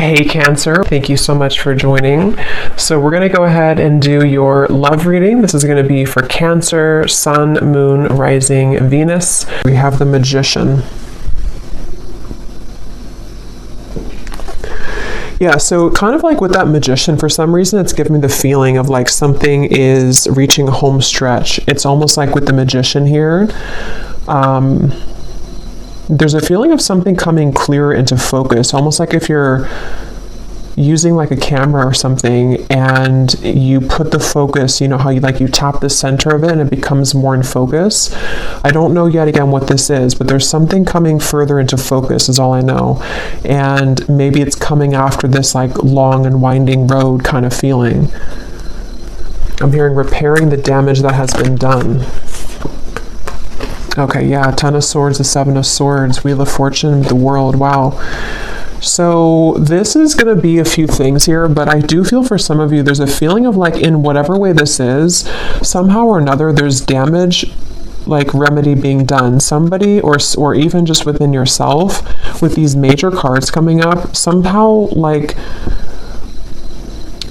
Hey Cancer, thank you so much for joining. So we're going to go ahead and do your love reading. This is going to be for Cancer, Sun, Moon, Rising, Venus. We have the Magician. Yeah, so kind of like with that Magician, for some reason, it's giving me the feeling of like something is reaching a home stretch. It's almost like with the Magician here. There's a feeling of something coming clearer into focus, almost like if you're using like a camera or something and you put the focus, you know how you tap the center of it and it becomes more in focus. I don't know yet again what this is, but there's something coming further into focus is all I know. And maybe it's coming after this like long and winding road kind of feeling. I'm hearing repairing the damage that has been done. Okay, yeah, Ten of Swords, the Seven of Swords, Wheel of Fortune, the World, wow. So this is going to be a few things here, but I do feel for some of you, there's a feeling of like in whatever way this is, somehow or another, there's damage, like remedy being done. Somebody or even just within yourself with these major cards coming up, somehow like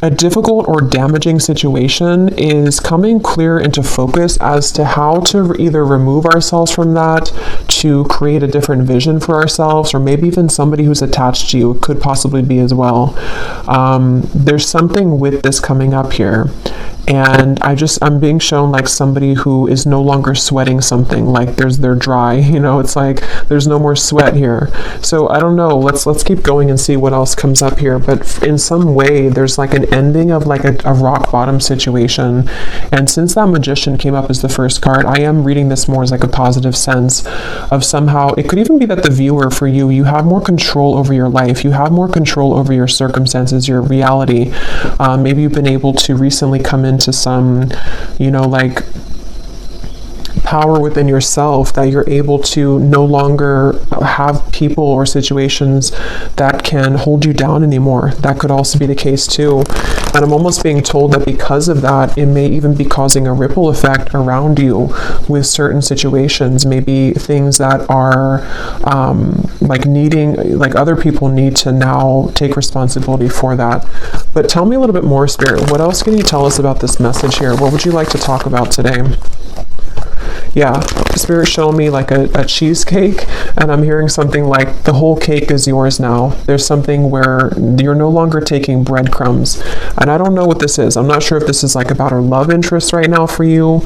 a difficult or damaging situation is coming clear into focus as to how to either remove ourselves from that, to create a different vision for ourselves, or maybe even somebody who's attached to you. It could possibly be as well. There's something with this coming up here. And I'm being shown like somebody who is no longer sweating something, like they're dry, it's like there's no more sweat here. So I don't know, let's keep going and see what else comes up here. But in some way, there's like an ending of like a rock bottom situation. And since that Magician came up as the first card, I am reading this more as like a positive sense of somehow, it could even be that the viewer for you have more control over your life. You have more control over your circumstances, your reality. Maybe you've been able to recently come into some, like power within yourself, that you're able to no longer have people or situations that can hold you down anymore. That could also be the case too. And I'm almost being told that because of that, it may even be causing a ripple effect around you with certain situations, maybe things that are like other people need to now take responsibility for that. But tell me a little bit more, Spirit. What else can you tell us about this message here? What would you like to talk about today? Yeah, Spirit showing me like a cheesecake, and I'm hearing something like the whole cake is yours now. There's something where you're no longer taking breadcrumbs. And I don't know what this is. I'm not sure if this is like about a love interest right now for you,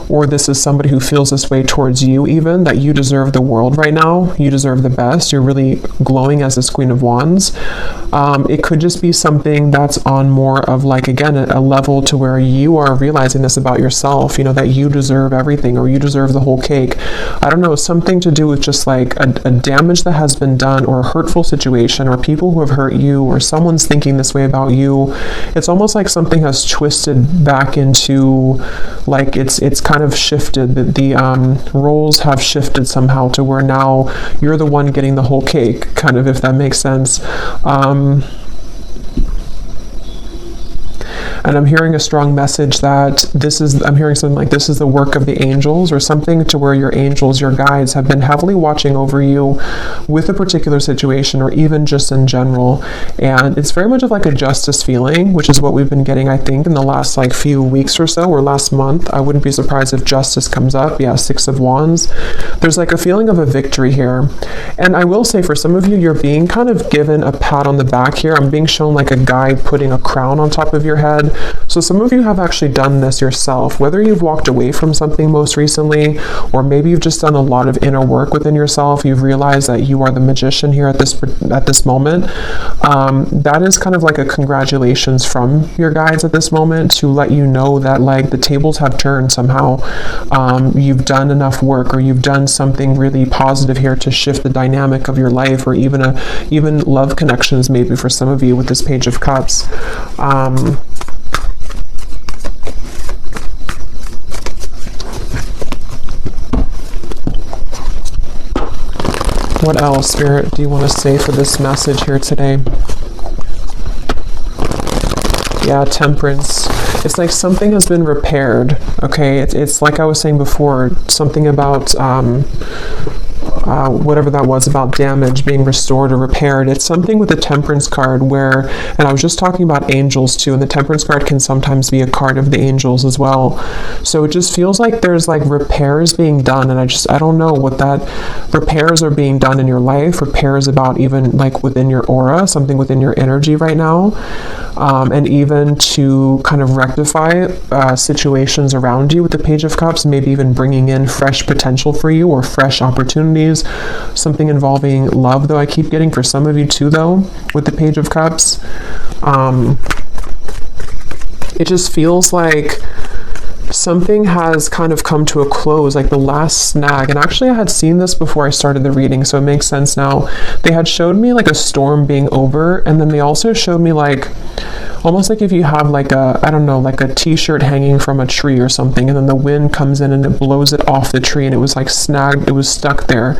or this is somebody who feels this way towards you even, that you deserve the world right now. You deserve the best. You're really glowing as this Queen of Wands. It could just be something that's on more of like, again, a level to where you are realizing this about yourself, that you deserve everything, or you deserve the whole cake. I don't know, something to do with just like a damage that has been done, or a hurtful situation, or people who have hurt you, or someone's thinking this way about you. It's almost like something has twisted back into like it's kind of shifted. The roles have shifted somehow to where now you're the one getting the whole cake, kind of, if that makes sense. And I'm hearing a strong message that I'm hearing something like this is the work of the angels, or something to where your angels, your guides, have been heavily watching over you with a particular situation, or even just in general. And it's very much of like a justice feeling, which is what we've been getting, I think, in the last like few weeks or so, or last month. I wouldn't be surprised if justice comes up. Yeah, Six of Wands. There's like a feeling of a victory here. And I will say, for some of you, you're being kind of given a pat on the back here. I'm being shown like a guy putting a crown on top of your head. So some of you have actually done this yourself, whether you've walked away from something most recently, or maybe you've just done a lot of inner work within yourself. You've realized that you are the Magician here at this moment. That is kind of like a congratulations from your guides at this moment, to let you know that like the tables have turned somehow. You've done enough work, or you've done something really positive here to shift the dynamic of your life, or even love connections, maybe for some of you with this Page of Cups. What else, Spirit, do you want to say for this message here today? Yeah, Temperance. It's like something has been repaired, okay? It's like I was saying before, something about whatever that was about damage being restored or repaired. It's something with the Temperance card where, and I was just talking about angels too, and the Temperance card can sometimes be a card of the angels as well. So it just feels like there's like repairs being done, and I don't know what that repairs are being done in your life, repairs about even like within your aura, something within your energy right now, and even to kind of rectify situations around you with the Page of Cups, maybe even bringing in fresh potential for you or fresh opportunities, something involving love, though I keep getting for some of you too, though, with the Page of Cups. It just feels like something has kind of come to a close, like the last snag. And actually I had seen this before I started the reading, so it makes sense now. They had showed me like a storm being over, and then they also showed me like almost like if you have like a, I don't know, like a t-shirt hanging from a tree or something, and then the wind comes in and it blows it off the tree, and it was like snagged, it was stuck there.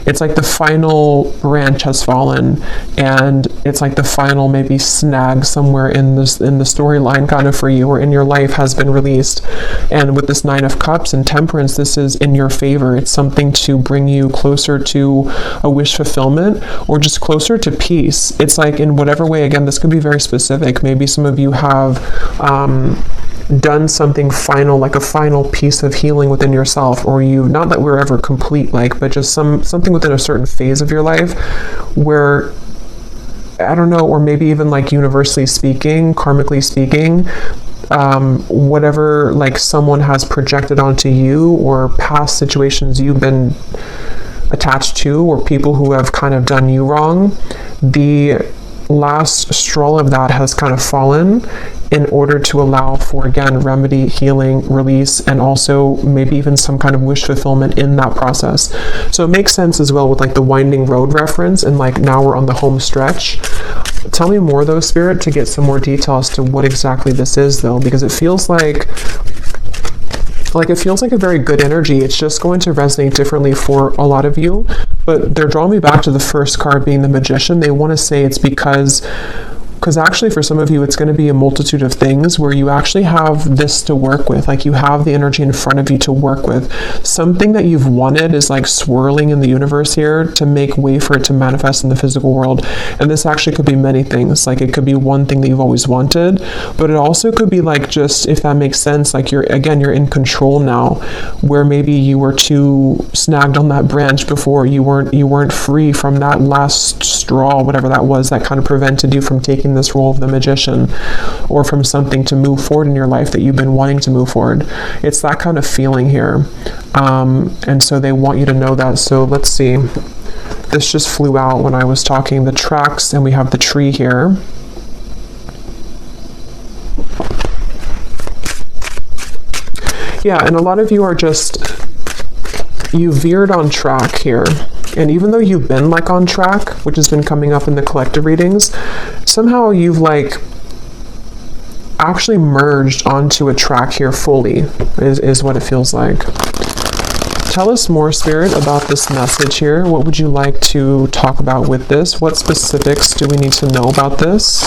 It's like the final branch has fallen, and it's like the final maybe snag somewhere in the storyline kind of for you or in your life has been released. And with this Nine of Cups and Temperance, this is in your favor. It's something to bring you closer to a wish fulfillment or just closer to peace. It's like in whatever way, again, this could be very specific. Maybe some of you have done something final, like a final piece of healing within yourself, or you, not that we're ever complete, like, but just something within a certain phase of your life where, I don't know, or maybe even like universally speaking, karmically speaking, whatever like someone has projected onto you or past situations you've been attached to or people who have kind of done you wrong, the last straw of that has kind of fallen in order to allow for, again, remedy, healing, release, and also maybe even some kind of wish fulfillment in that process. So it makes sense as well with like the winding road reference, and like now we're on the home stretch. Tell me more though, Spirit, to get some more details to what exactly this is though, because it feels like it feels like a very good energy. It's just going to resonate differently for a lot of you, but they're drawing me back to the first card being the Magician. They want to say it's because actually for some of you it's going to be a multitude of things where you actually have this to work with, like you have the energy in front of you to work with. Something that you've wanted is like swirling in the universe here to make way for it to manifest in the physical world. And this actually could be many things. Like it could be one thing that you've always wanted, but it also could be like, just if that makes sense, like you're in control now, where maybe you were too snagged on that branch before, you weren't free from that last straw, whatever that was, that kind of prevented you from taking this role of the Magician, or from something to move forward in your life that you've been wanting to move forward. It's that kind of feeling here. And so they want you to know that. So let's see. This just flew out when I was talking. The tracks, and we have the tree here. Yeah, and a lot of you are just, you veered on track here. And even though you've been like on track, which has been coming up in the collective readings, somehow you've like actually merged onto a track here fully, is what it feels like. Tell us more, Spirit, about this message here. What would you like to talk about with this? What specifics do we need to know about this?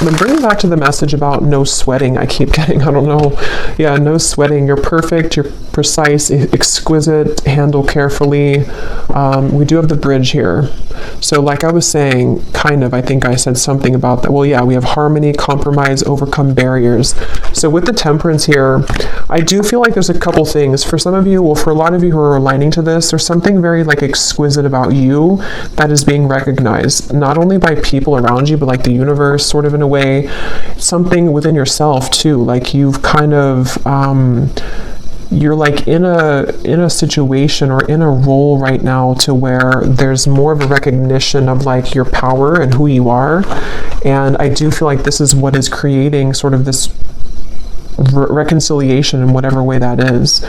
I'm bringing back to the message about no sweating. I keep getting, I don't know. Yeah, no sweating. You're perfect. You're precise, exquisite, handle carefully. We do have the bridge here. So like I was saying, kind of, I think I said something about that. Well, yeah, we have harmony, compromise, overcome barriers. So with the Temperance here, I do feel like there's a couple things. For some of you, well, for a lot of you who are aligning to this, there's something very like exquisite about you that is being recognized, not only by people around you, but like the universe, sort of in a way, something within yourself too. Like you've kind of, you're like in a situation or in a role right now to where there's more of a recognition of like your power and who you are. And I do feel like this is what is creating sort of this reconciliation in whatever way that is.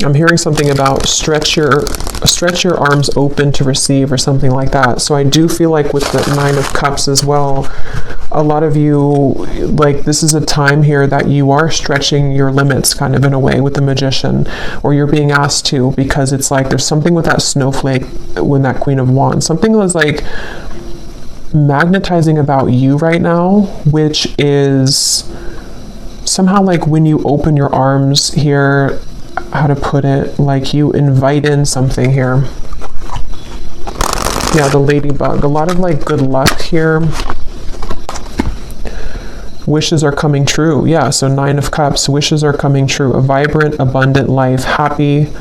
I'm hearing something about stretch your arms open to receive or something like that. So I do feel like with the 9 of Cups as well, a lot of you, like, this is a time here that you are stretching your limits kind of in a way with the Magician, or you're being asked to, because it's like there's something with that snowflake when that Queen of Wands, something was like magnetizing about you right now, which is somehow like when you open your arms here, how to put it, like you invite in something here. Yeah, the ladybug, a lot of like good luck here. Wishes are coming true. Yeah, so 9 of Cups, wishes are coming true. A vibrant, abundant life, happy,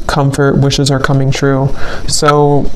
comfort, wishes are coming true. So,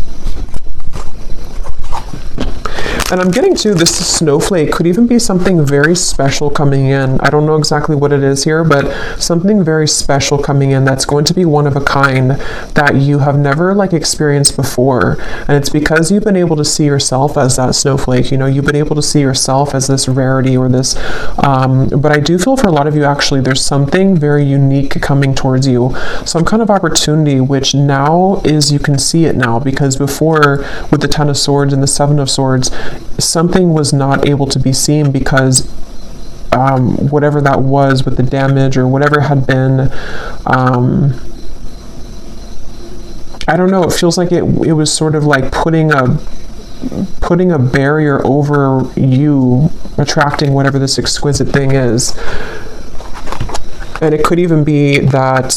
and I'm getting to this snowflake could even be something very special coming in. I don't know exactly what it is here, but something very special coming in that's going to be one of a kind that you have never like experienced before. And it's because you've been able to see yourself as that snowflake. You know, you've been able to see yourself as this rarity or this, but I do feel for a lot of you actually there's something very unique coming towards you. Some kind of opportunity, which now is, you can see it now, because before with the 10 of Swords and the 7 of Swords, something was not able to be seen because whatever that was with the damage or whatever had been, I don't know, it feels like it was sort of like putting a barrier over you attracting whatever this exquisite thing is. And it could even be that,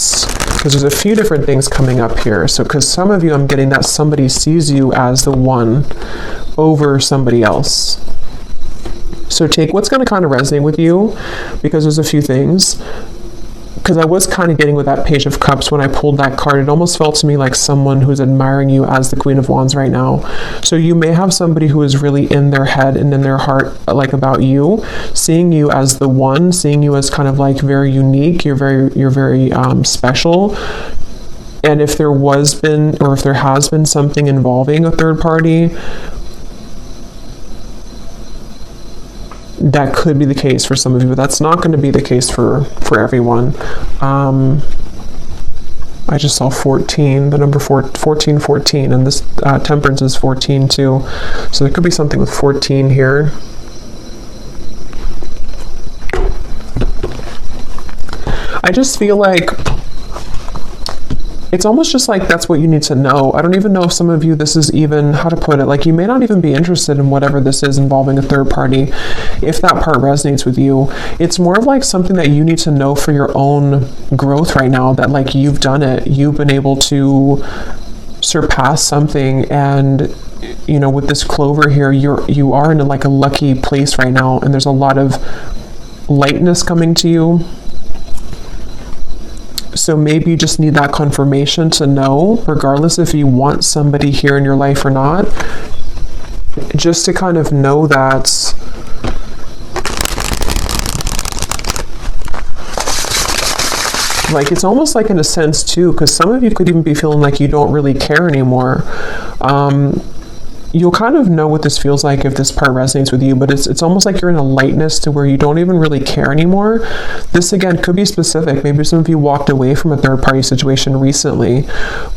because there's a few different things coming up here. So because some of you, I'm getting that somebody sees you as the one over somebody else. So take what's going to kind of resonate with you, because there's a few things. Because I was kind of getting with that Page of Cups when I pulled that card, it almost felt to me like someone who's admiring you as the Queen of Wands right now. So you may have somebody who is really in their head and in their heart, like about you, seeing you as the one, seeing you as kind of like very unique. You're very special. And if there has been something involving a third party, that could be the case for some of you, but that's not going to be the case for everyone. I just saw 14, the number 14, and this Temperance is 14 too. So there could be something with 14 here. I just feel like it's almost just like that's what you need to know. I don't even know if some of you, this is even, how to put it, like you may not even be interested in whatever this is involving a third party. If that part resonates with you, it's more of like something that you need to know for your own growth right now, that like you've done it, you've been able to surpass something. And you know, with this clover here, you are in like a lucky place right now, and there's a lot of lightness coming to you. So maybe you just need that confirmation to know, regardless if you want somebody here in your life or not, just to kind of know that like it's almost like in a sense too, because some of you could even be feeling like you don't really care anymore. You'll kind of know what this feels like if this part resonates with you, but it's almost like you're in a lightness to where you don't even really care anymore. This again could be specific. Maybe some of you walked away from a third party situation recently,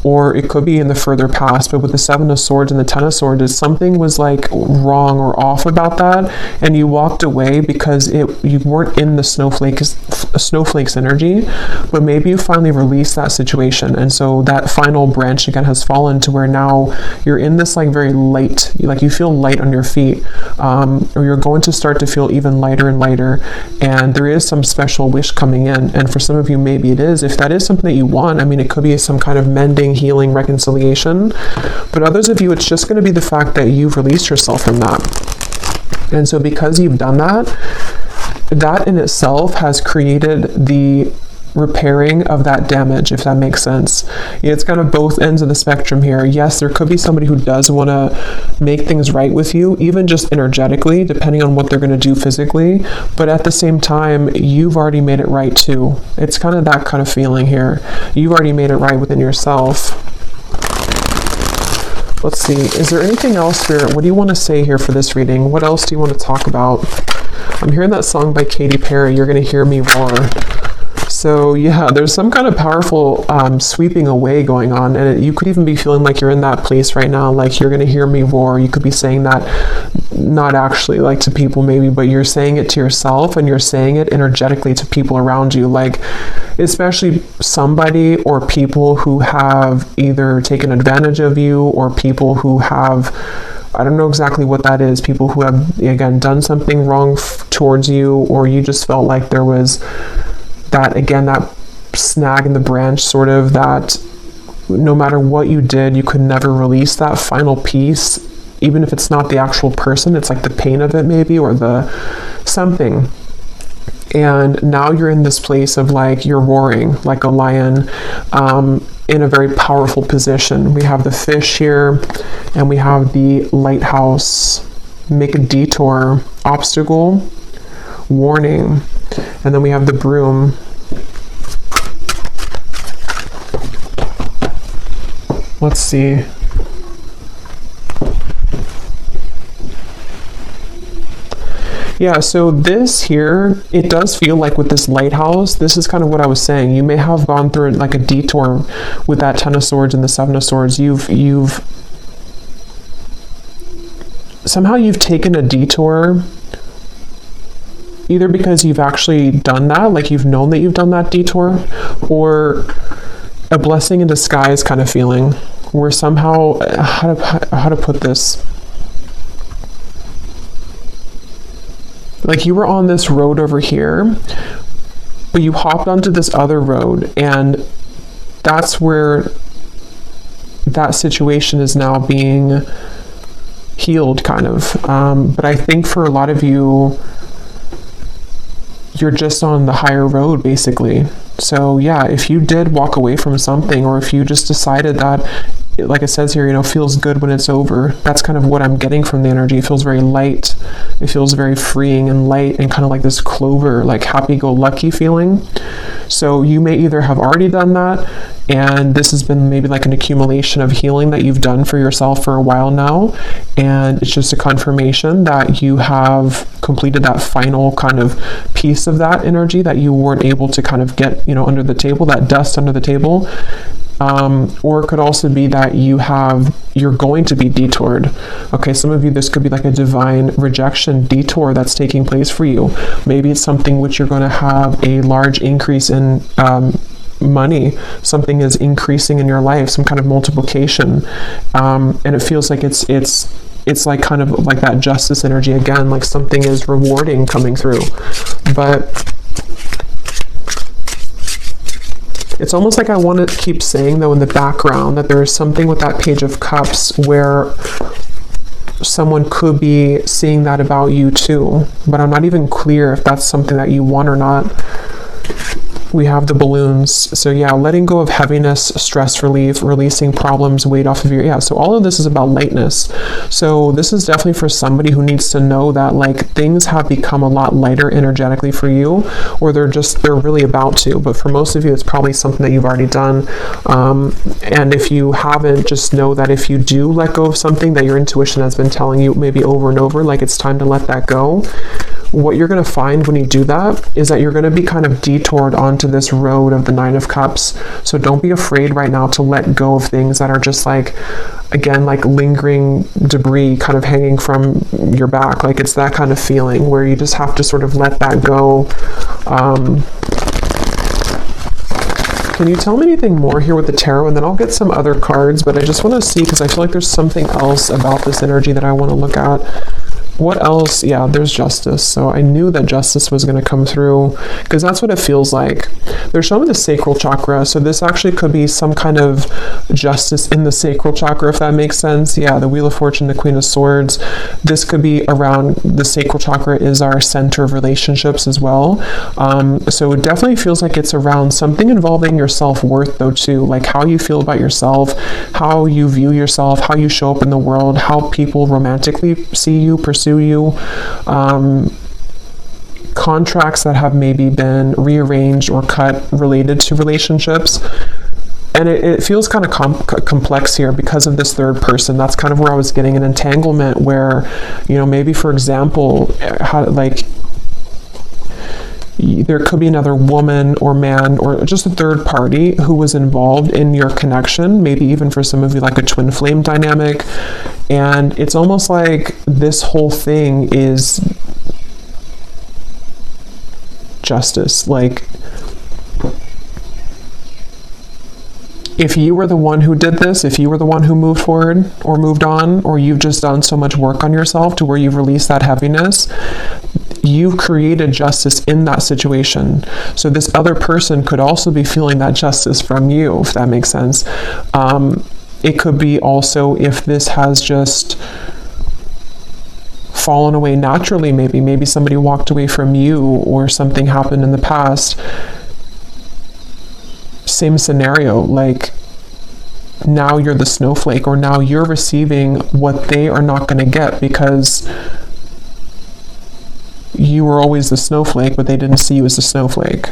or it could be in the further past, but with the 7 of Swords and the 10 of Swords, something was like wrong or off about that, and you walked away because you weren't in the snowflake's energy, but maybe you finally released that situation, and so that final branch again has fallen to where now you're in this like very light, like you feel light on your feet, or you're going to start to feel even lighter and lighter, and there is some special wish coming in. And for some of you, maybe it is, if that is something that you want, I mean, it could be some kind of mending, healing, reconciliation, but others of you, it's just going to be the fact that you've released yourself from that. And so because you've done that, that in itself has created the repairing of that damage, if that makes sense. It's kind of both ends of the spectrum here. Yes, there could be somebody who does want to make things right with you, even just energetically, depending on what they're going to do physically, but at the same time, you've already made it right too. It's kind of that kind of feeling here. You've already made it right within yourself. Let's see, is there anything else, Spirit? What do you want to say here for this reading? What else do you want to talk about? I'm hearing that song by Katy Perry, You're Gonna Hear Me Roar. So yeah, there's some kind of powerful sweeping away going on, and you could even be feeling like you're in that place right now, like you're gonna hear me roar. You could be saying that not actually like to people maybe, but you're saying it to yourself, and you're saying it energetically to people around you, like especially somebody or people who have either taken advantage of you, or people who have, I don't know exactly what that is, people who have, again, done something wrong towards you, or you just felt like there was that, again, that snag in the branch, sort of, that no matter what you did, you could never release that final piece, even if it's not the actual person, it's like the pain of it maybe, or the something. And now you're in this place of like, you're roaring like a lion, in a very powerful position. We have the fish here, and we have the lighthouse, make a detour, obstacle, warning, and then we have the broom. Let's see. Yeah, so this here, it does feel like with this lighthouse, this is kind of what I was saying. You may have gone through like a detour with that Ten of Swords and the Seven of Swords. Somehow you've taken a detour, either because you've actually done that, like you've known that you've done that detour, or a blessing in disguise kind of feeling, where somehow, how to put this? Like you were on this road over here, but you hopped onto this other road, and that's where that situation is now being healed, kind of. But I think for a lot of you, you're just on the higher road, basically. So yeah, if you did walk away from something, or if you just decided that, like it says here, feels good when it's over. That's kind of what I'm getting from the energy. It feels very light. It feels very freeing and light, and kind of like this clover, like happy-go-lucky feeling. So you may either have already done that, and this has been maybe like an accumulation of healing that you've done for yourself for a while now, and it's just a confirmation that you have completed that final kind of piece of that energy that you weren't able to kind of get, under the table, that dust under the table. Or it could also be that you're going to be detoured. Okay, some of you, this could be like a divine rejection detour that's taking place for you. Maybe it's something which you're going to have a large increase in money. Something is increasing in your life, some kind of multiplication, and it feels like it's like kind of like that justice energy again, like something is rewarding coming through. But it's almost like I want to keep saying, though, in the background, that there is something with that Page of Cups where someone could be seeing that about you too, but I'm not even clear if that's something that you want or not. We have the balloons. So yeah, letting go of heaviness, stress relief, releasing problems, weight off of so all of this is about lightness. So this is definitely for somebody who needs to know that like things have become a lot lighter energetically for you, or they're really about to. But for most of you, it's probably something that you've already done. And if you haven't, just know that if you do let go of something that your intuition has been telling you maybe over and over, like it's time to let that go, what you're going to find when you do that is that you're going to be kind of detoured onto this road of the Nine of Cups. So don't be afraid right now to let go of things that are just like, again, like lingering debris kind of hanging from your back. Like it's that kind of feeling where you just have to sort of let that go. Can you tell me anything more here with the tarot? And then I'll get some other cards, but I just want to see, because I feel like there's something else about this energy that I want to look at. What else? Yeah, there's justice. So I knew that justice was going to come through, because that's what it feels like. They're showing the sacral chakra. So this actually could be some kind of justice in the sacral chakra, if that makes sense. Yeah, the Wheel of Fortune, the Queen of Swords. This could be around the sacral chakra is our center of relationships as well. So it definitely feels like it's around something involving your self-worth though too, like how you feel about yourself, how you view yourself, how you show up in the world, how people romantically see you, pursue you, contracts that have maybe been rearranged or cut related to relationships. And it feels kind of complex here because of this third person. That's kind of where I was getting an entanglement where, maybe for example, there could be another woman or man or just a third party who was involved in your connection, maybe even for some of you like a twin flame dynamic. And it's almost like this whole thing is justice. Like, if you were the one who did this, if you were the one who moved forward or moved on, or you've just done so much work on yourself to where you've released that heaviness, you've created justice in that situation. So this other person could also be feeling that justice from you, if that makes sense. It could be also if this has just fallen away naturally, maybe somebody walked away from you or something happened in the past. Same scenario, like now you're the snowflake, or now you're receiving what they are not going to get because you were always the snowflake, but they didn't see you as the snowflake.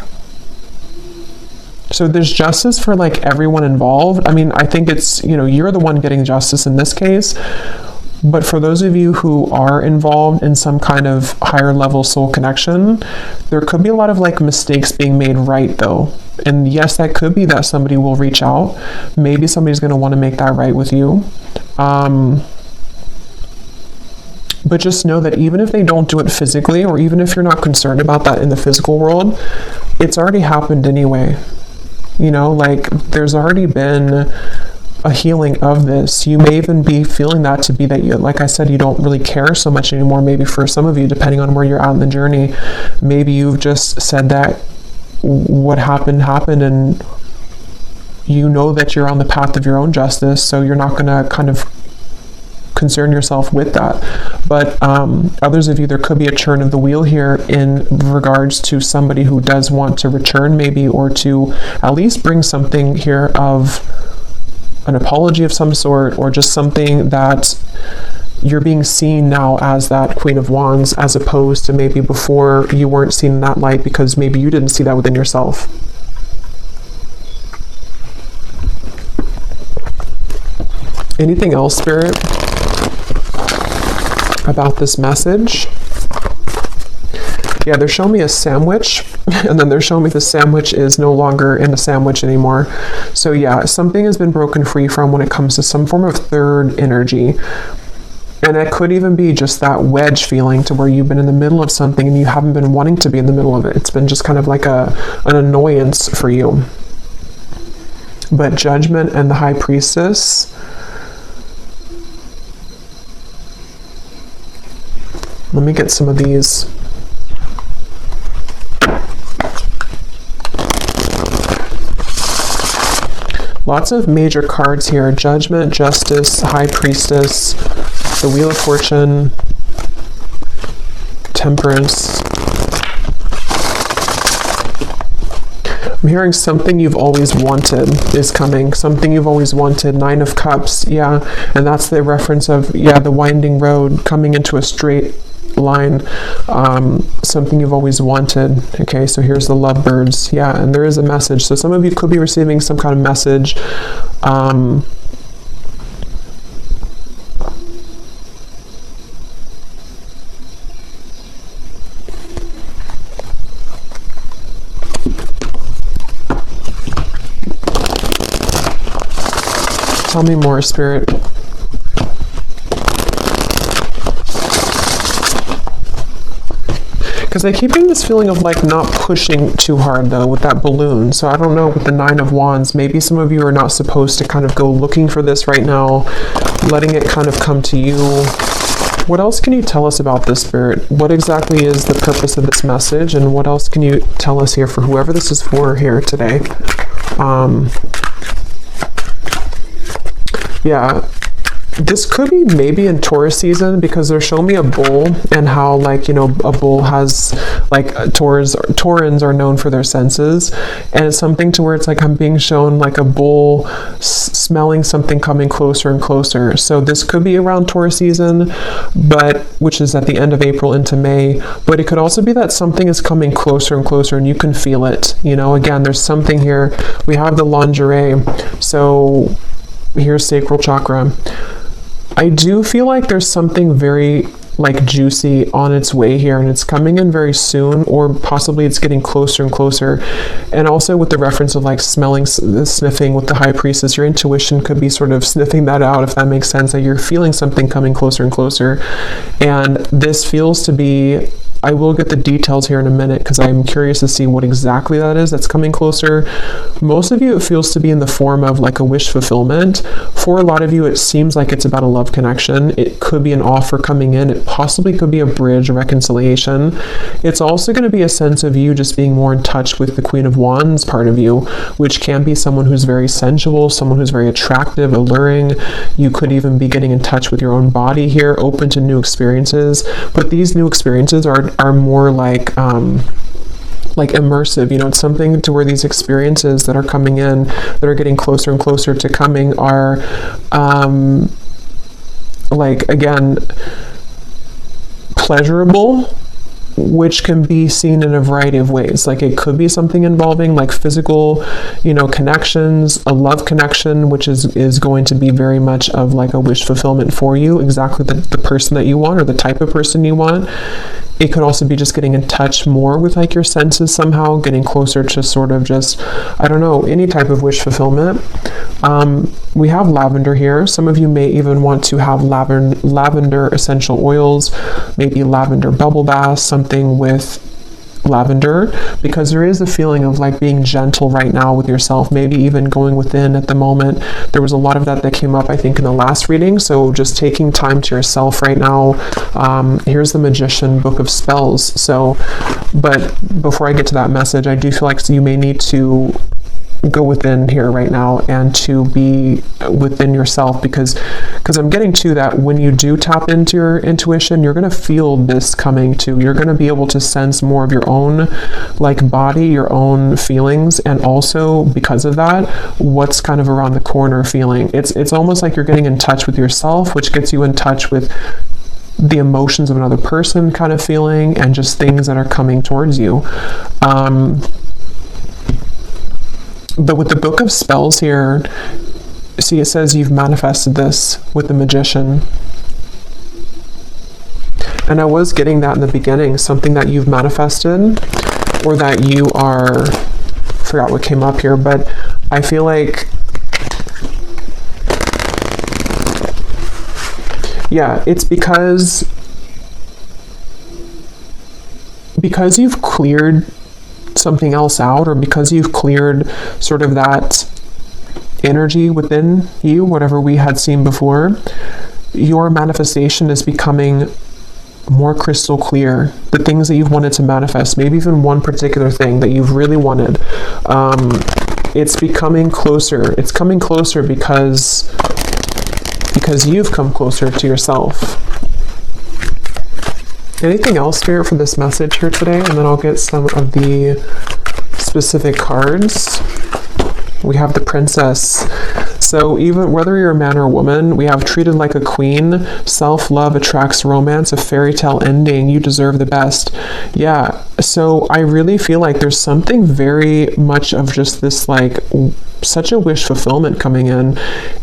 So there's justice for like everyone involved. I mean, I think it's, you're the one getting justice in this case. But for those of you who are involved in some kind of higher level soul connection, there could be a lot of like mistakes being made right though. And yes, that could be that somebody will reach out. Maybe somebody's going to want to make that right with you. But just know that even if they don't do it physically, or even if you're not concerned about that in the physical world, it's already happened anyway. Like there's already been a healing of this. You may even be feeling that to be that you, like I said, you don't really care so much anymore. Maybe for some of you, depending on where you're at in the journey, maybe you've just said that what happened, and you know that you're on the path of your own justice, so you're not going to kind of concern yourself with that. But others of you, there could be a turn of the wheel here in regards to somebody who does want to return maybe, or to at least bring something here of an apology of some sort, or just something that you're being seen now as that Queen of Wands, as opposed to maybe before you weren't seen in that light because maybe you didn't see that within yourself. Anything else, Spirit, about this message? Yeah, they're showing me a sandwich, and then they're showing me the sandwich is no longer in a sandwich anymore. So yeah, something has been broken free from when it comes to some form of third energy. And it could even be just that wedge feeling to where you've been in the middle of something and you haven't been wanting to be in the middle of it. It's been just kind of like an annoyance for you. But Judgment and the High Priestess. Let me get some of these. Lots of major cards here. Judgment, Justice, High Priestess, the Wheel of Fortune, Temperance. I'm hearing something you've always wanted is coming. Something you've always wanted. Nine of Cups, yeah. And that's the reference of, the winding road coming into a straight line. Something you've always wanted. Okay, so here's the Lovebirds. Yeah, and there is a message. So some of you could be receiving some kind of message. Tell me more, Spirit. Because I keep getting this feeling of like not pushing too hard though with that balloon. So I don't know, with the Nine of Wands, maybe some of you are not supposed to kind of go looking for this right now, letting it kind of come to you. What else can you tell us about this, Spirit? What exactly is the purpose of this message, and what else can you tell us here for whoever this is for here today? Yeah, this could be maybe in Taurus season, because they're showing me a bull, and how, like, a bull has, like, Taurans are known for their senses, and it's something to where it's like I'm being shown like a bull smelling something coming closer and closer. So this could be around Taurus season, which is at the end of April into May, but it could also be that something is coming closer and closer and you can feel it. Again, there's something here. We have the lingerie, so here's sacral chakra. I do feel like there's something very like juicy on its way here, and it's coming in very soon, or possibly it's getting closer and closer. And also with the reference of like smelling, sniffing with the high priestess, your intuition could be sort of sniffing that out, if that makes sense, that you're feeling something coming closer and closer. And this feels to be, I will get the details here in a minute because I'm curious to see what exactly that is that's coming closer. Most of you, it feels to be in the form of like a wish fulfillment. For a lot of you, it seems like it's about a love connection. It could be an offer coming in. It possibly could be a bridge, a reconciliation. It's also going to be a sense of you just being more in touch with the Queen of Wands part of you, which can be someone who's very sensual, someone who's very attractive, alluring. You could even be getting in touch with your own body here, open to new experiences. But these new experiences are more like immersive. You know, it's something to where these experiences that are coming in, that are getting closer and closer to coming, are like, again, pleasurable, which can be seen in a variety of ways. Like it could be something involving like physical, you know, connections, a love connection, which is going to be very much of like a wish fulfillment for you, exactly the person that you want or the type of person you want. It could also be just getting in touch more with like your senses somehow, getting closer to sort of just, I don't know, any type of wish fulfillment. We have lavender here. Some of you may even want to have lavender essential oils, maybe lavender bubble bath, something with lavender, because there is a feeling of like being gentle right now with yourself, maybe even going within at the moment. There was a lot of that came up, I think, in the last reading. So just taking time to yourself right now. Here's the Magician, Book of Spells. So, but before I get to that message, I do feel like you may need to go within here right now and to be within yourself, because I'm getting to that when you do tap into your intuition, you're going to feel this coming too. You're going to be able to sense more of your own like body, your own feelings, and also because of that, what's kind of around the corner feeling. It's almost like you're getting in touch with yourself, which gets you in touch with the emotions of another person kind of feeling, and just things that are coming towards you. But with the Book of Spells here, see, it says you've manifested this with the Magician. And I was getting that in the beginning, something that you've manifested, or that you are, I forgot what came up here, but I feel like, yeah, it's because you've cleared something else out, or because you've cleared sort of that energy within you, whatever we had seen before, your manifestation is becoming more crystal clear. The things that you've wanted to manifest, maybe even one particular thing that you've really wanted, it's becoming closer. It's coming closer because you've come closer to yourself. Anything else, Spirit, for this message here today? And then I'll get some of the specific cards. We have the Princess. So even whether you're a man or a woman, we have treated like a queen, self-love attracts romance, a fairy tale ending, you deserve the best. Yeah, so I really feel like there's something very much of just this like such a wish fulfillment coming in,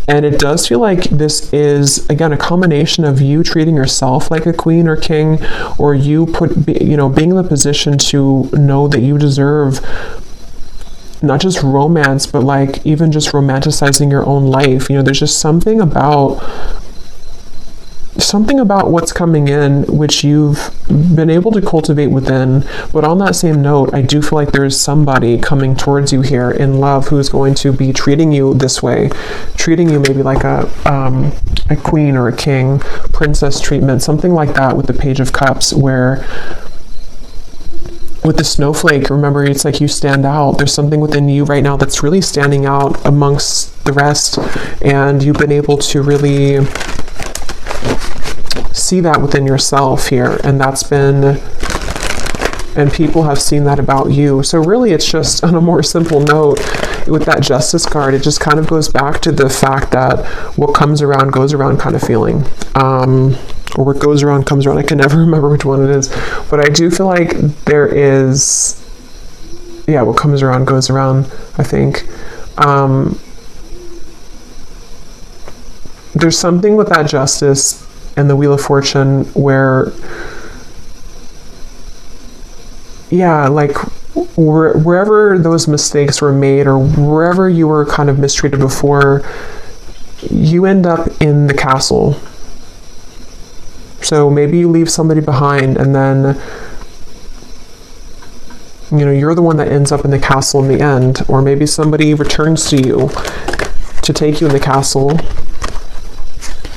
and it does feel like this is again a combination of you treating yourself like a queen or king, or you being in the position to know that you deserve not just romance, but like even just romanticizing your own life. You know, there's just something about what's coming in which you've been able to cultivate within. But on that same note, I do feel like there is somebody coming towards you here in love who's going to be treating you this way, treating you maybe like a queen or a king, princess treatment, something like that with the Page of Cups, where with the snowflake, remember, it's like you stand out. There's something within you right now that's really standing out amongst the rest, and you've been able to really see that within yourself here, and people have seen that about you. So really, it's just on a more simple note, with that Justice card, it just kind of goes back to the fact that what comes around goes around kind of feeling. Or what goes around comes around. I can never remember which one it is, but I do feel like there is, yeah, what comes around goes around, I think. There's something with that Justice and the Wheel of Fortune, where, yeah, like wherever those mistakes were made or wherever you were kind of mistreated before, you end up in the castle. So maybe you leave somebody behind, and then, you know, you're the one that ends up in the castle in the end. Or maybe somebody returns to you to take you in the castle,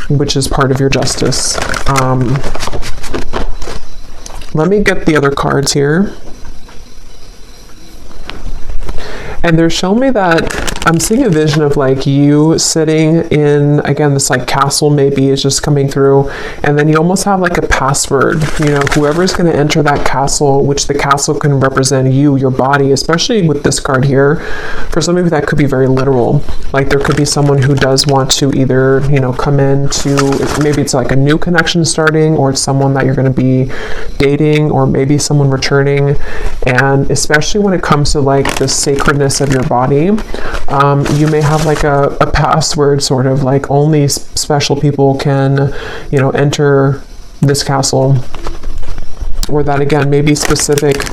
which is part of your justice. Let me get the other cards here. And they're showing me that I'm seeing a vision of like you sitting in, again, this like castle maybe is just coming through, and then you almost have like a password, you know, whoever's going to enter that castle, which the castle can represent you, your body, especially with this card here. For some of you, that could be very literal. Like there could be someone who does want to either, you know, come in to, maybe it's like a new connection starting, or it's someone that you're going to be dating, or maybe someone returning. And especially when it comes to like the sacredness of your body, you may have like a password, sort of like only special people can, you know, enter this castle. Or that, again, may be specific.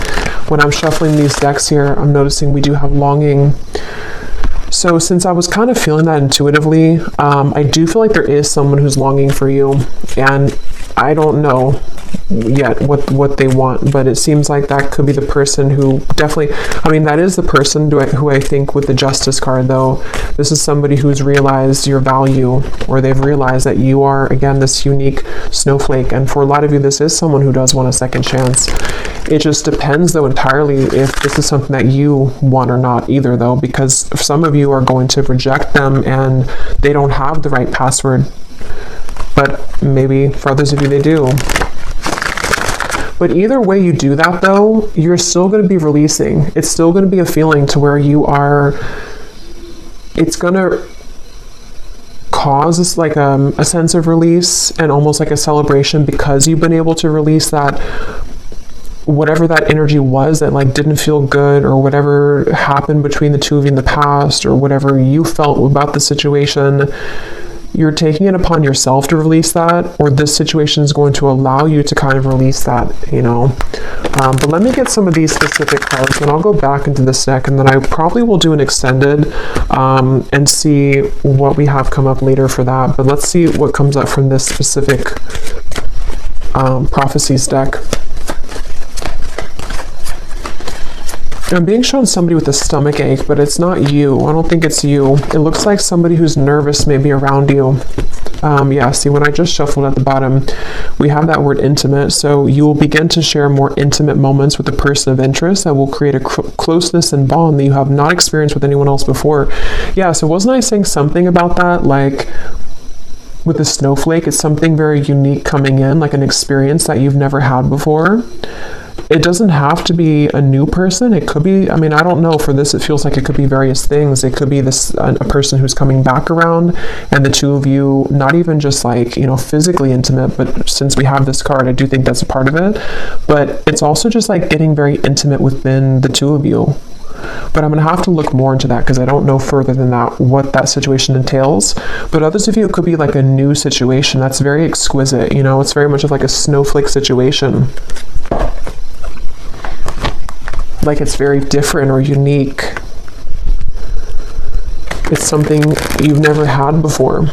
When I'm shuffling these decks here, I'm noticing we do have longing. So since I was kind of feeling that intuitively, I do feel like there is someone who's longing for you, and I don't know yet what they want, but it seems like that could be the person who definitely, I mean, that is the person who I think with the Justice card, though. This is somebody who's realized your value, or they've realized that you are, again, this unique snowflake. And for a lot of you, this is someone who does want a second chance. It just depends, though, entirely if this is something that you want or not either, though, because some of you are going to reject them and they don't have the right password. But maybe for others of you, they do. But either way you do that, though, you're still going to be releasing. It's still going to be a feeling to where you are, it's going to cause like a sense of release and almost like a celebration, because you've been able to release that, whatever that energy was that like didn't feel good, or whatever happened between the two of you in the past, or whatever you felt about the situation. You're taking it upon yourself to release that, or this situation is going to allow you to kind of release that, you know. But let me get some of these specific cards, and I'll go back into this deck, and then I probably will do an extended and see what we have come up later for that. But let's see what comes up from this specific prophecies deck. I'm being shown somebody with a stomach ache, but it's not you. I don't think it's you. It looks like somebody who's nervous maybe around you. Yeah, see, when I just shuffled at the bottom, we have that word intimate. So you will begin to share more intimate moments with a person of interest that will create a closeness and bond that you have not experienced with anyone else before. Yeah, so wasn't I saying something about that? Like, with the snowflake, it's something very unique coming in, like an experience that you've never had before. It doesn't have to be a new person. It could be, I mean, I don't know, for this it feels like it could be various things. It could be this a person who's coming back around, and the two of you, not even just like, you know, physically intimate, but since we have this card, I do think that's a part of it. But it's also just like getting very intimate within the two of you. But I'm going to have to look more into that, because I don't know further than that what that situation entails. But others of you, it could be like a new situation that's very exquisite, you know, it's very much of like a snowflake situation. Like it's very different or unique. It's something you've never had before.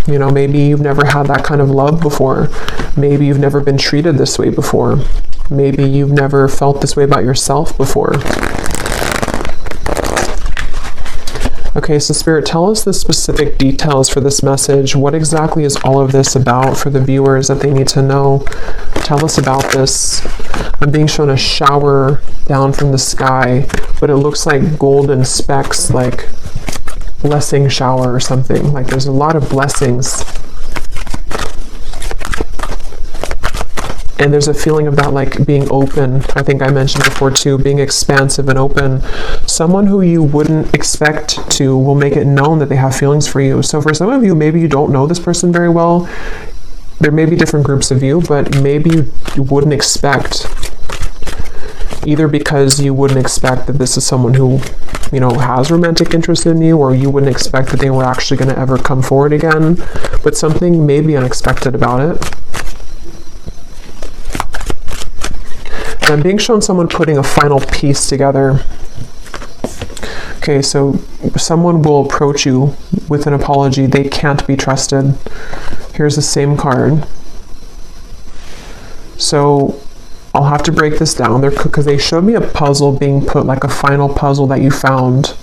You know, maybe you've never had that kind of love before. Maybe you've never been treated this way before. Maybe you've never felt this way about yourself before. Okay, so Spirit, tell us the specific details for this message. What exactly is all of this about for the viewers that they need to know? Tell us about this. I'm being shown a shower down from the sky, but it looks like golden specks, like blessing shower or something. Like there's a lot of blessings. And there's a feeling of that like being open. I think I mentioned before too, being expansive and open. Someone who you wouldn't expect to will make it known that they have feelings for you. So for some of you, maybe you don't know this person very well. There may be different groups of you, but maybe you wouldn't expect either because you wouldn't expect that this is someone who, you know, has romantic interest in you, or you wouldn't expect that they were actually going to ever come forward again, but something may be unexpected about it. And I'm being shown someone putting a final piece together. Okay, so someone will approach you with an apology. They can't be trusted. Here's the same card. So I'll have to break this down there because they showed me a puzzle being put, like a final puzzle that you found.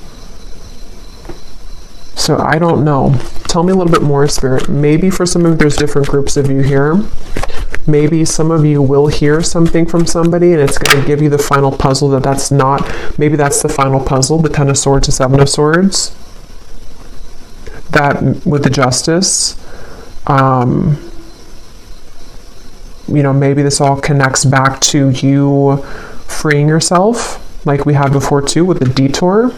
So I don't know. Tell me a little bit more, Spirit. Maybe for some of you, there's different groups of you here. Maybe some of you will hear something from somebody and it's going to give you the final puzzle that's not. Maybe that's the final puzzle, the 10 of Swords to 7 of Swords. That with the Justice. You know, maybe this all connects back to you freeing yourself, like we had before too with the Detour.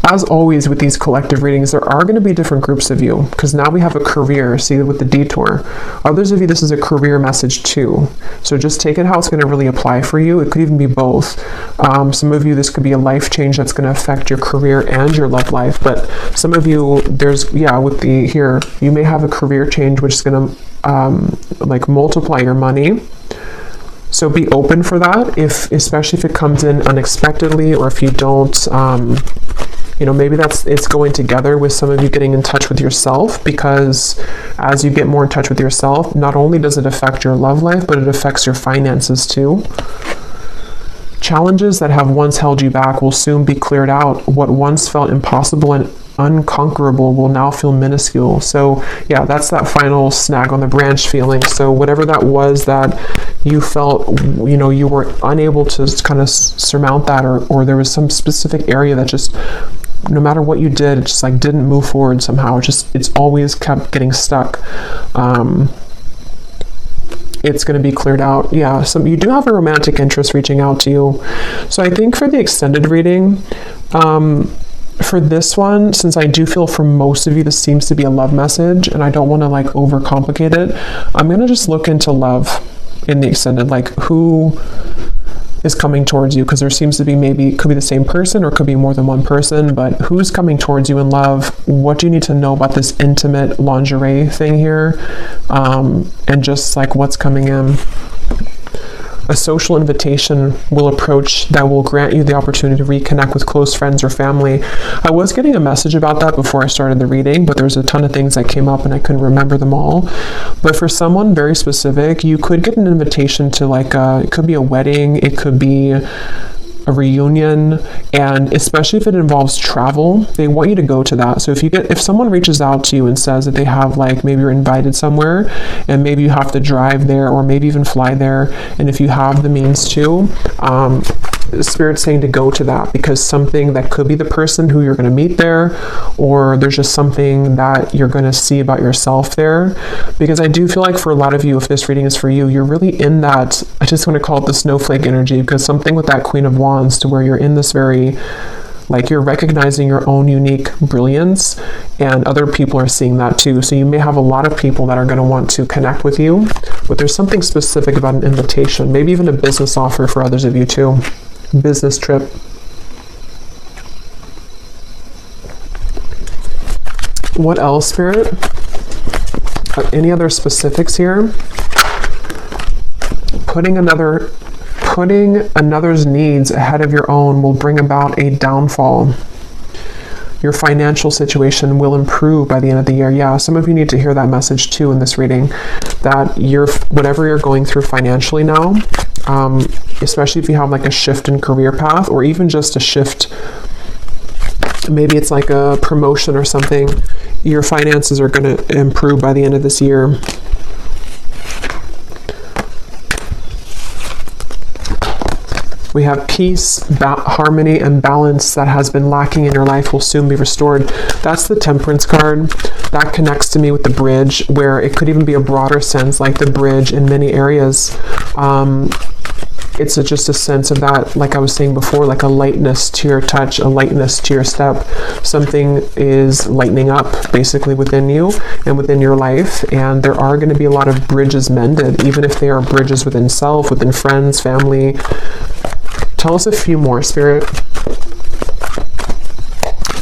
As always with these collective readings, there are going to be different groups of you, because now we have a career, see, with the Detour. Others of you, this is a career message too. So just take it how it's going to really apply for you. It could even be both. Some of you, this could be a life change that's going to affect your career and your love life. But some of you, there's, yeah, with the here, you may have a career change which is going to like multiply your money. So be open for that, especially if it comes in unexpectedly, or if you don't, you know, maybe it's going together with some of you getting in touch with yourself, because as you get more in touch with yourself, not only does it affect your love life, but it affects your finances too. Challenges that have once held you back will soon be cleared out. What once felt impossible and unconquerable will now feel minuscule. So yeah, that's that final snag on the branch feeling. So whatever that was that you felt, you know, you were unable to kind of surmount that, or there was some specific area that just, no matter what you did, it just like didn't move forward somehow. It's always kept getting stuck. It's going to be cleared out. Yeah, you do have a romantic interest reaching out to you. So I think for the extended reading, for this one, since I do feel for most of you this seems to be a love message, and I don't want to like overcomplicate it, I'm going to just look into love in the extended, like who is coming towards you, because there seems to be, maybe it could be the same person or it could be more than one person, but who's coming towards you in love? What do you need to know about this intimate lingerie thing here? And just like what's coming in. A social invitation will approach that will grant you the opportunity to reconnect with close friends or family. I was getting a message about that before I started the reading, but there's a ton of things that came up and I couldn't remember them all. But for someone very specific, you could get an invitation to like it could be a wedding, it could be a reunion, and especially if it involves travel, they want you to go to that. So if someone reaches out to you and says that they have, like, maybe you're invited somewhere and maybe you have to drive there or maybe even fly there, and if you have the means to, Spirit's saying to go to that, because something that could be the person who you're going to meet there, or there's just something that you're going to see about yourself there. Because I do feel like for a lot of you, if this reading is for you, you're really in that, I just want to call it the snowflake energy, because something with that Queen of Wands, to where you're in this very, like, you're recognizing your own unique brilliance, and other people are seeing that too. So you may have a lot of people that are going to want to connect with you, but there's something specific about an invitation, maybe even a business offer for others of you too. Business trip. What else, Spirit? Any other specifics here? Putting another's needs ahead of your own will bring about a downfall. Your financial situation will improve by the end of the year. Yeah, some of you need to hear that message too in this reading, that whatever you're going through financially now, especially if you have like a shift in career path, or even just a shift, maybe it's like a promotion or something, your finances are going to improve by the end of this year. We have peace, harmony, and balance that has been lacking in your life will soon be restored. That's the Temperance card. That connects to me with the bridge, where it could even be a broader sense, like the bridge in many areas. it's just a sense of that, like I was saying before, like a lightness to your touch, a lightness to your step. Something is lightening up basically within you and within your life, and there are going to be a lot of bridges mended, even if they are bridges within self, within friends, family. Tell us a few more, Spirit.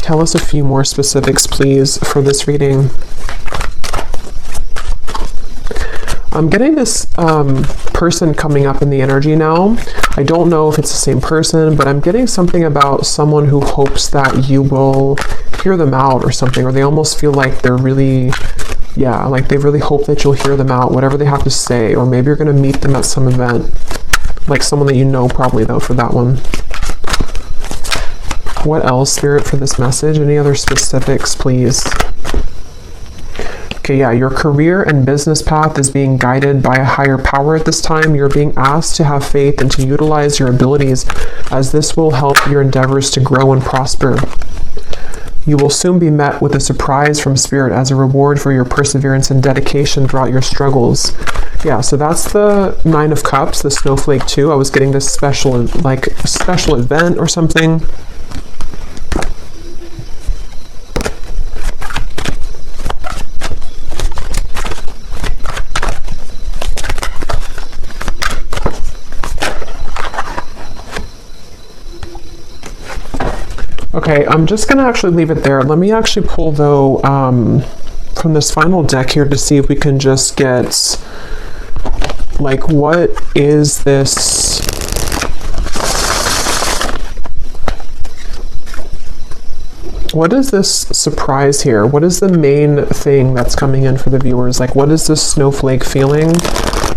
Tell us a few more specifics, please, for this reading. I'm getting this person coming up in the energy now. I don't know if it's the same person, but I'm getting something about someone who hopes that you will hear them out or something, or they almost feel like they're really, like they really hope that you'll hear them out, whatever they have to say, or maybe you're going to meet them at some event, like someone that you know probably, though, for that one. What else, Spirit, for this message? Any other specifics, please? Okay, your career and business path is being guided by a higher power at this time. You're being asked to have faith and to utilize your abilities, as this will help your endeavors to grow and prosper. You will soon be met with a surprise from Spirit as a reward for your perseverance and dedication throughout your struggles. So that's the Nine of Cups, the Snowflake 2. I was getting this special event or something. Okay, I'm just going to actually leave it there. Let me actually pull, though, from this final deck here to see if we can just get, like, what is this? What is this surprise here? What is the main thing that's coming in for the viewers? Like, what is this snowflake feeling?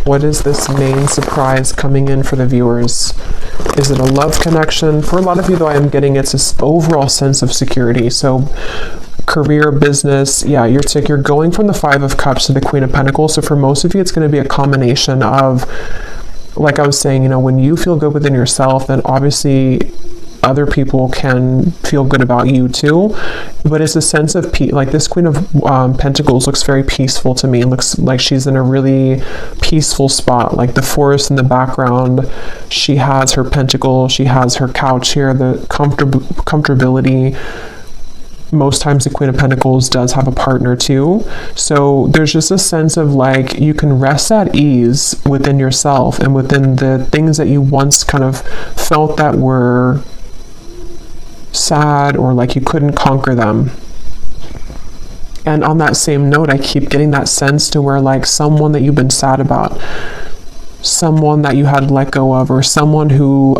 What is this main surprise coming in for the viewers? Is it a love connection? For a lot of you, though, I am getting it's this overall sense of security. So career, business, you're going from the Five of Cups to the Queen of Pentacles. So for most of you, it's going to be a combination of, like I was saying, when you feel good within yourself, then obviously other people can feel good about you too. But it's a sense of peace. Like this Queen of Pentacles looks very peaceful to me. It looks like she's in a really peaceful spot, like the forest in the background. She has her pentacle, she has her couch here, the comfortability. Most times the Queen of Pentacles does have a partner too. So there's just a sense of like you can rest at ease within yourself and within the things that you once kind of felt that were sad or like you couldn't conquer them. And on that same note, I keep getting that sense to where like someone that you've been sad about, someone that you had let go of, or someone who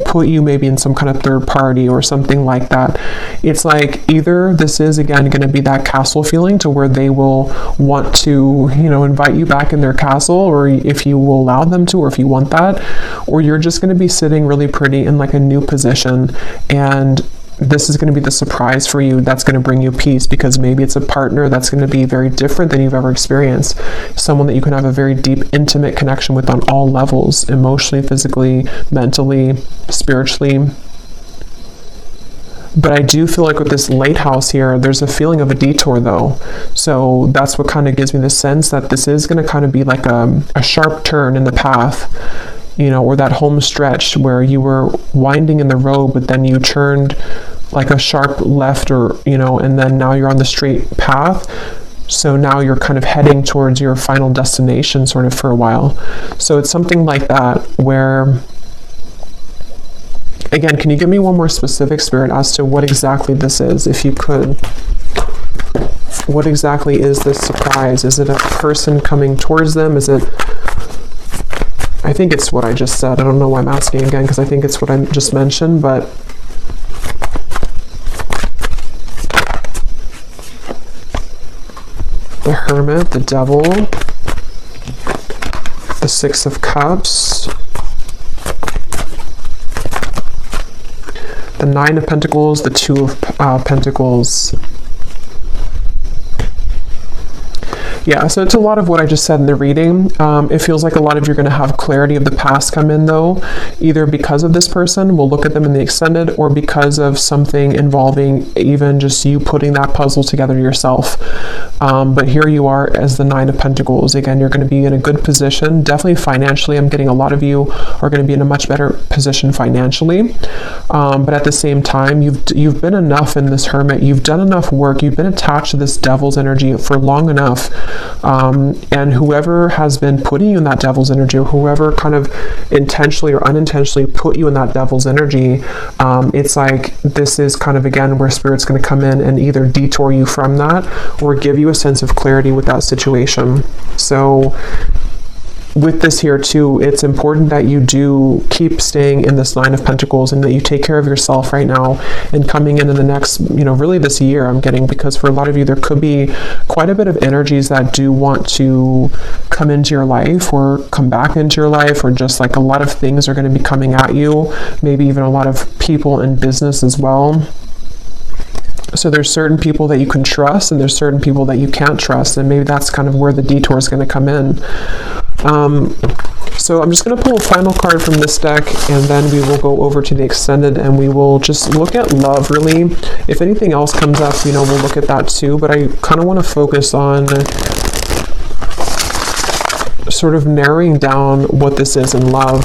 put you maybe in some kind of third party or something like that. It's like either this is again going to be that castle feeling to where they will want to, invite you back in their castle, or if you will allow them to, or if you want that, or you're just going to be sitting really pretty in like a new position, and this is going to be the surprise for you that's going to bring you peace, because maybe it's a partner that's going to be very different than you've ever experienced. Someone that you can have a very deep, intimate connection with on all levels, emotionally, physically, mentally, spiritually. But I do feel like with this lighthouse here, there's a feeling of a detour though. So that's what kind of gives me the sense that this is going to kind of be like a sharp turn in the path, or that home stretch where you were winding in the road, but then you turned like a sharp left or, and then now you're on the straight path. So now you're kind of heading towards your final destination sort of for a while. So it's something like that where, again, can you give me one more specific, Spirit, as to what exactly this is, if you could? What exactly is this surprise? Is it a person coming towards them? Is it... I think it's what I just said. I don't know why I'm asking again, because I think it's what I just mentioned, but the Hermit, the Devil, the Six of Cups, the Nine of Pentacles, the Two of Pentacles. Yeah, so it's a lot of what I just said in the reading. It feels like a lot of you're going to have clarity of the past come in, though, either because of this person, we'll look at them in the extended, or because of something involving even just you putting that puzzle together yourself. But here you are as the Nine of Pentacles. Again, you're going to be in a good position. Definitely financially, I'm getting a lot of you are going to be in a much better position financially. But at the same time, you've been enough in this Hermit. You've done enough work. You've been attached to this Devil's energy for long enough. And whoever has been putting you in that Devil's energy, or whoever kind of intentionally or unintentionally put you in that Devil's energy, it's like this is kind of, again, where Spirit's going to come in and either detour you from that or give you a sense of clarity with that situation. So with this here too, it's important that you do keep staying in this Nine of Pentacles, and that you take care of yourself right now and coming in the next, really this year, I'm getting, because for a lot of you, there could be quite a bit of energies that do want to come into your life or come back into your life, or just like a lot of things are going to be coming at you, maybe even a lot of people in business as well. So there's certain people that you can trust, and there's certain people that you can't trust, and maybe that's kind of where the detour is going to come in. So I'm just going to pull a final card from this deck, and then we will go over to the extended, and we will just look at love, really. If anything else comes up, we'll look at that too, but I kind of want to focus on sort of narrowing down what this is in love.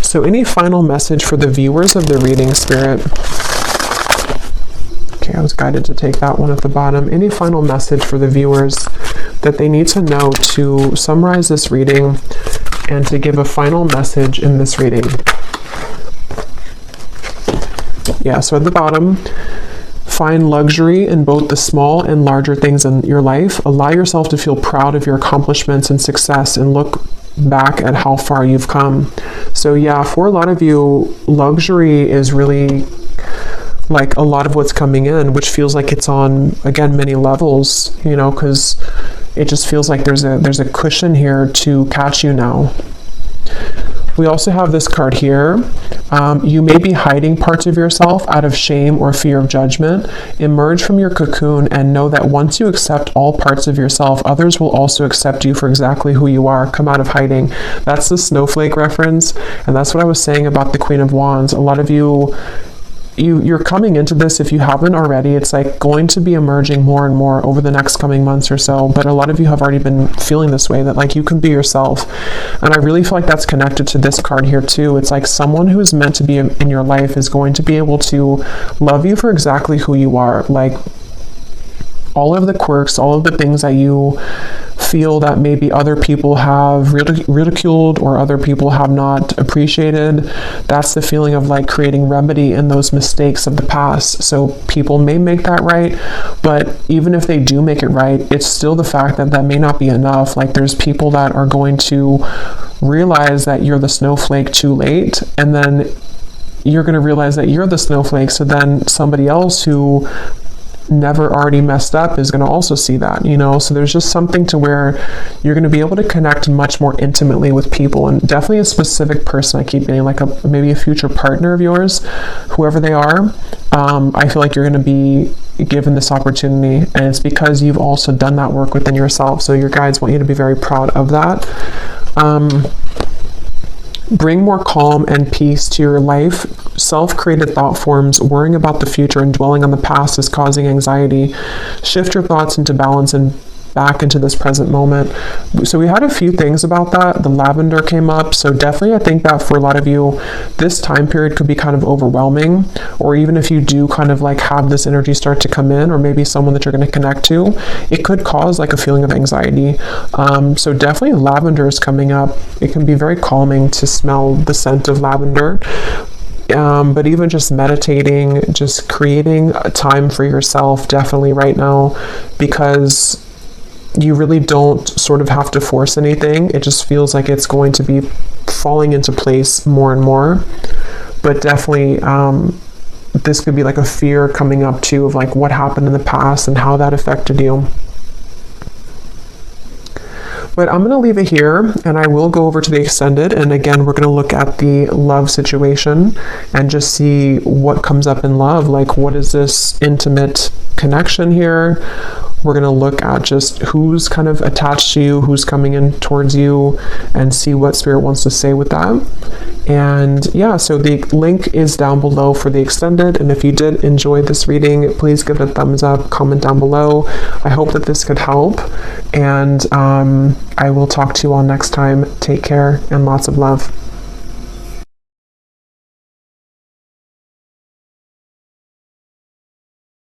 So any final message for the viewers of the reading, Spirit? Okay, I was guided to take that one at the bottom. Any final message for the viewers that they need to know to summarize this reading and to give a final message in this reading? Yeah, so at the bottom, find luxury in both the small and larger things in your life. Allow yourself to feel proud of your accomplishments and success, and look back at how far you've come. So yeah, for a lot of you, luxury is really like a lot of what's coming in, which feels like it's on, again, many levels, because it just feels like there's a cushion here to catch you now. We also have this card here. You may be hiding parts of yourself out of shame or fear of judgment. Emerge from your cocoon and know that once you accept all parts of yourself, others will also accept you for exactly who you are. Come out of hiding. That's the snowflake reference, and that's what I was saying about the Queen of Wands. A lot of you're coming into this, if you haven't already, it's like going to be emerging more and more over the next coming months or so. But a lot of you have already been feeling this way, that like you can be yourself. And I really feel like that's connected to this card here too. It's like someone who is meant to be in your life is going to be able to love you for exactly who you are. Like all of the quirks, all of the things that you feel that maybe other people have ridiculed or other people have not appreciated. That's the feeling of like creating remedy in those mistakes of the past. So people may make that right, but even if they do make it right, it's still the fact that that may not be enough. Like there's people that are going to realize that you're the snowflake too late, and then you're going to realize that you're the snowflake, so then somebody else who never already messed up is going to also see that, so there's just something to where you're going to be able to connect much more intimately with people, and definitely a specific person. I keep getting like maybe a future partner of yours, whoever they are. I feel like you're going to be given this opportunity, and it's because you've also done that work within yourself. So your guides want you to be very proud of that. Bring more calm and peace to your life. Self-created thought forms, worrying about the future and dwelling on the past is causing anxiety. Shift your thoughts into balance and back into this present moment. So we had a few things about that. The lavender came up. So definitely I think that for a lot of you, this time period could be kind of overwhelming, or even if you do kind of like have this energy start to come in, or maybe someone that you're going to connect to, it could cause like a feeling of anxiety. So definitely lavender is coming up. It can be very calming to smell the scent of lavender. But even just meditating, just creating a time for yourself, definitely right now, because you really don't sort of have to force anything. It just feels like it's going to be falling into place more and more. But definitely, this could be like a fear coming up too of like what happened in the past and how that affected you. But I'm going to leave it here, and I will go over to the extended, and again we're going to look at the love situation and just see what comes up in love. Like, what is this intimate connection here? we're going to look at just who's kind of attached to you, who's coming in towards you, and see what Spirit wants to say with that. And yeah, so the link is down below for the extended. And if you did enjoy this reading, please give it a thumbs up, comment down below. I hope that this could help. And I will talk to you all next time. Take care and lots of love.